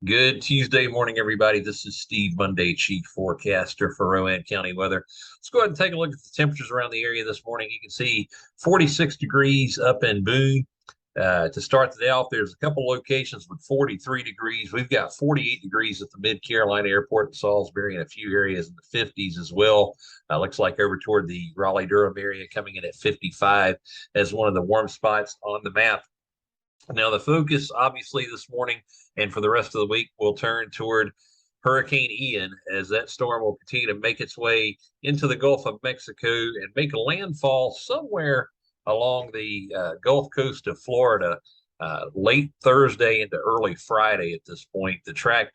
Good Tuesday morning, everybody. This is Steve, Monday Chief Forecaster for Rowan County weather. Let's go ahead and take a look at the temperatures around the area this morning. You can see 46 degrees up in Boone. To start the day off, there's a couple locations with 43 degrees. We've got 48 degrees at the Mid-Carolina Airport in Salisbury and a few areas in the 50s as well. Looks like over toward the Raleigh-Durham area coming in at 55 as one of the warm spots on the map. Now, the focus, obviously, this morning and for the rest of the week will turn toward Hurricane Ian as that storm will continue to make its way into the Gulf of Mexico and make a landfall somewhere along the Gulf Coast of Florida late Thursday into early Friday at this point. The track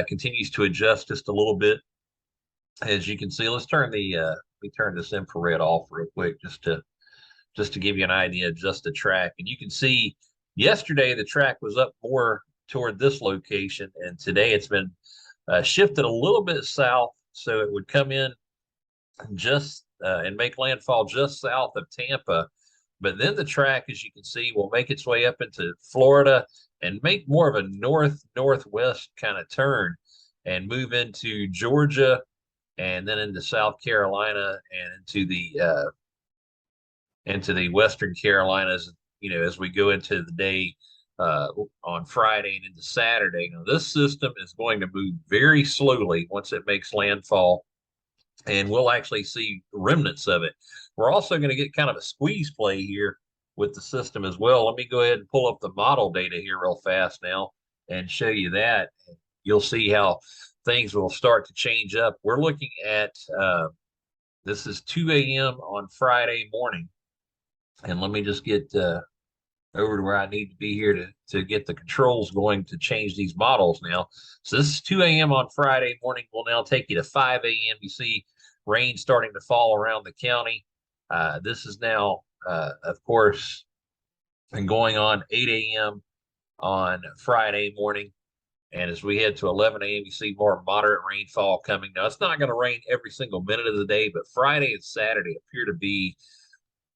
continues to adjust just a little bit. As you can see, let's turn let me turn this infrared off real quick just to give you an idea of just the track. And you can see yesterday, the track was up more toward this location, and today it's been shifted a little bit south, so it would come in just and make landfall just south of Tampa. But then the track, as you can see, will make its way up into Florida and make more of a north-northwest kind of turn and move into Georgia and then into South Carolina and into the Western Carolinas. You know, as we go into the day on Friday and into Saturday. Now, this system is going to move very slowly once it makes landfall, and we'll actually see remnants of it. We're also going to get kind of a squeeze play here with the system as well. Let me go ahead and pull up the model data here real fast now and show you that. You'll see how things will start to change up. We're looking at, this is 2 a.m. on Friday morning. And let me just get over to where I need to be here to get the controls going to change these models now. So this is 2 a.m. on Friday morning. We'll now take you to 5 a.m. You see rain starting to fall around the county. This is now, of course, and going on 8 a.m. on Friday morning. And as we head to 11 a.m., you see more moderate rainfall coming. Now, it's not going to rain every single minute of the day, but Friday and Saturday appear to be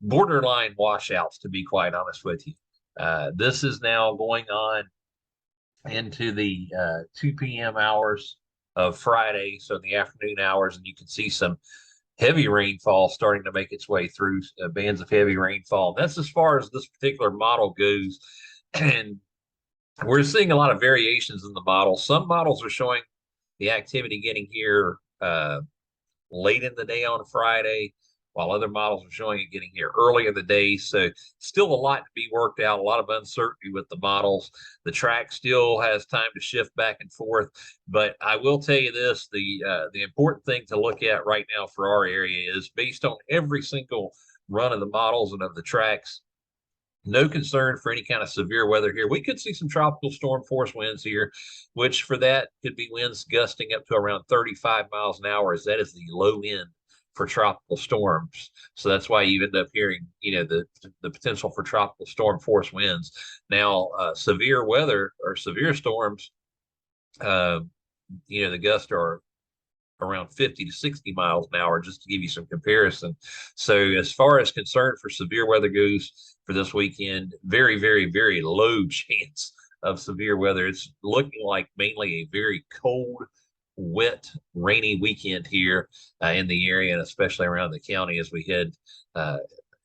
borderline washouts, to be quite honest with you. This is now going on into the 2 p.m. hours of Friday, so in the afternoon hours, and you can see some heavy rainfall starting to make its way through, bands of heavy rainfall. That's as far as this particular model goes, and we're seeing a lot of variations in the model. Some models are showing the activity getting here late in the day on Friday, while other models are showing it getting here early in the day. So still a lot to be worked out, a lot of uncertainty with the models. The track still has time to shift back and forth. But I will tell you this, the important thing to look at right now for our area is based on every single run of the models and of the tracks, no concern for any kind of severe weather here. We could see some tropical storm force winds here, which for that could be winds gusting up to around 35 miles an hour, as that is the low end for tropical storms. So that's why you end up hearing, you know, the potential for tropical storm force winds. Now, severe weather or severe storms, you know, the gusts are around 50 to 60 miles an hour, just to give you some comparison. So as far as concern for severe weather goes for this weekend, very, very, very low chance of severe weather. It's looking like mainly a very cold, wet, rainy weekend here in the area, and especially around the county as we head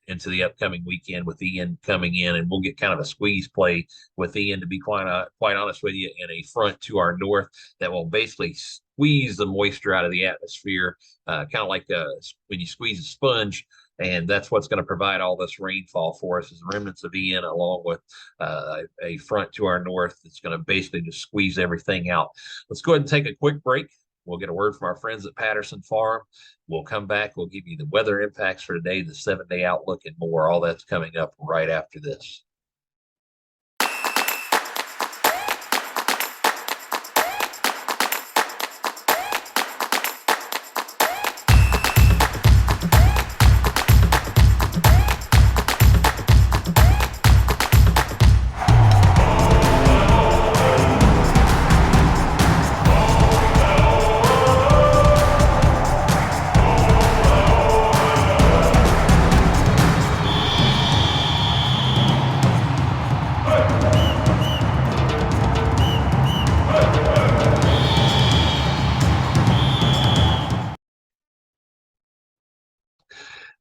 into the upcoming weekend with Ian coming in. And we'll get kind of a squeeze play with Ian, to be quite honest with you, in a front to our north that will basically squeeze the moisture out of the atmosphere, kind of like when you squeeze a sponge. And that's what's going to provide all this rainfall for us, is remnants of Ian, along with a front to our north that's going to basically just squeeze everything out. Let's go ahead and take a quick break. We'll get a word from our friends at Patterson Farm. We'll come back. We'll give you the weather impacts for today, the 7-day outlook, and more. All that's coming up right after this.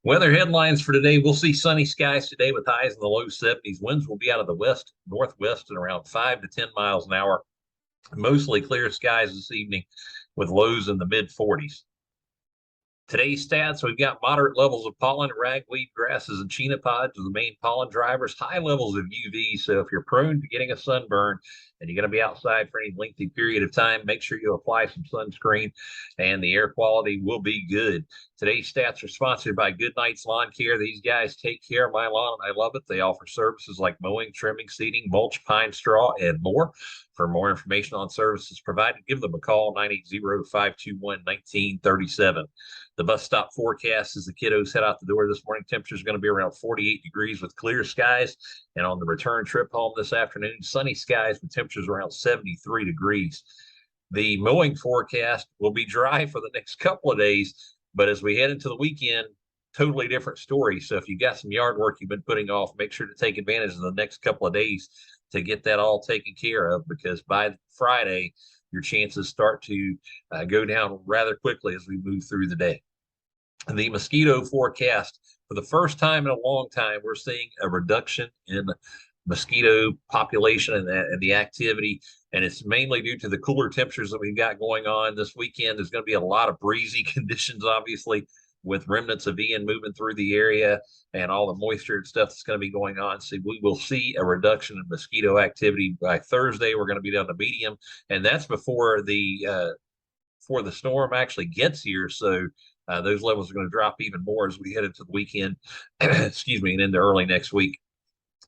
Weather headlines for today. We'll see sunny skies today with highs in the low 70s. Winds will be out of the west, northwest at around 5 to 10 miles an hour. Mostly clear skies this evening with lows in the mid 40s. Today's stats, we've got moderate levels of pollen, ragweed, grasses, and chenopodds are the main pollen drivers, high levels of UV. So if you're prone to getting a sunburn and you're going to be outside for any lengthy period of time, make sure you apply some sunscreen and the air quality will be good. Today's stats are sponsored by Goodnight's Lawn Care. These guys take care of my lawn and I love it. They offer services like mowing, trimming, seeding, mulch, pine straw, and more. For more information on services provided, give them a call, 980-521-1937. The bus stop forecast as the kiddos head out the door this morning. Temperature is going to be around 48 degrees with clear skies. And on the return trip home this afternoon, sunny skies with temperatures around 73 degrees. The mowing forecast will be dry for the next couple of days, but as we head into the weekend, totally different story. So if you got some yard work you've been putting off, make sure to take advantage of the next couple of days to get that all taken care of, because by Friday, your chances start to go down rather quickly as we move through the day. The mosquito forecast, for the first time in a long time, we're seeing a reduction in mosquito population and the activity, and it's mainly due to the cooler temperatures that we've got going on this weekend. There's going to be a lot of breezy conditions, obviously, with remnants of Ian moving through the area and all the moisture and stuff that's going to be going on. So we will see a reduction in mosquito activity by Thursday. We're going to be down to medium, and that's before the storm actually gets here. So those levels are going to drop even more as we head into the weekend, excuse me, and into early next week.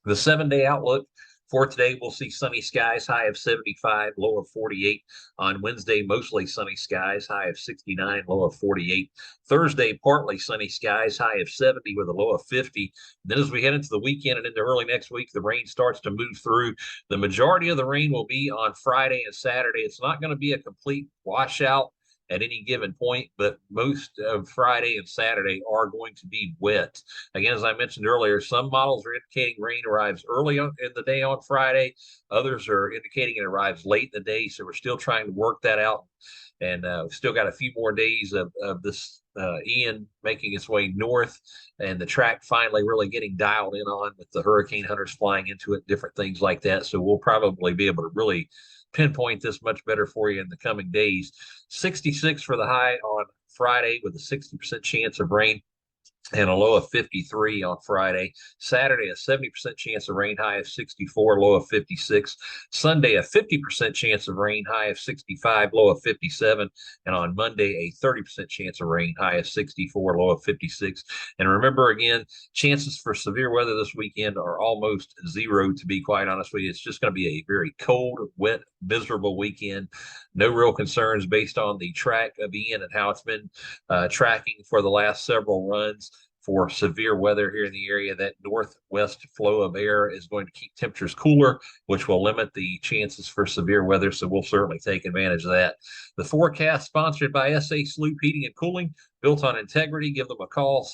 The 7-day outlook for today, we'll see sunny skies, high of 75, low of 48. On Wednesday, mostly sunny skies, high of 69, low of 48. Thursday, partly sunny skies, high of 70 with a low of 50. Then as we head into the weekend and into early next week, the rain starts to move through. The majority of the rain will be on Friday and Saturday. It's not going to be a complete washout at any given point, but most of Friday and Saturday are going to be wet. Again, as I mentioned earlier, some models are indicating rain arrives early in the day on Friday. Others are indicating it arrives late in the day. So we're still trying to work that out. And we've still got a few more days of this Ian making its way north and the track finally really getting dialed in on with the hurricane hunters flying into it, different things like that. So we'll probably be able to really pinpoint this much better for you in the coming days. 66 for the high on Friday with a 60% chance of rain and a low of 53 on Friday. Saturday, a 70% chance of rain, high of 64, low of 56. Sunday, a 50% chance of rain, high of 65, low of 57. And on Monday, a 30% chance of rain, high of 64, low of 56. And remember, again, chances for severe weather this weekend are almost zero, to be quite honest with you. It's just going to be a very cold, wet, miserable weekend. No real concerns based on the track of Ian and how it's been tracking for the last several runs. For severe weather here in the area, that northwest flow of air is going to keep temperatures cooler, which will limit the chances for severe weather. So we'll certainly take advantage of that. The forecast sponsored by SA Sloop Heating and Cooling, built on integrity. Give them a call,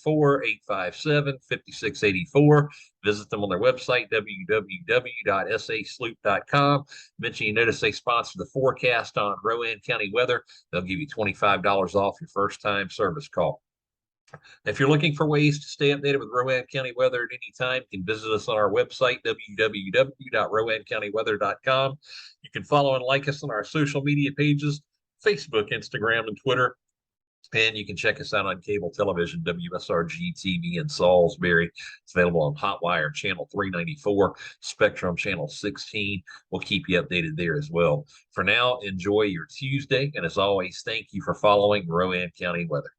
704-857-5684. Visit them on their website, www.sasloop.com. Mention you notice they sponsor the forecast on Rowan County weather. They'll give you $25 off your first time service call. If you're looking for ways to stay updated with Rowan County weather at any time, you can visit us on our website, www.rowancountyweather.com. You can follow and like us on our social media pages, Facebook, Instagram, and Twitter. And you can check us out on cable television, WSRG TV in Salisbury. It's available on Hotwire Channel 394, Spectrum Channel 16. We'll keep you updated there as well. For now, enjoy your Tuesday. And as always, thank you for following Rowan County weather.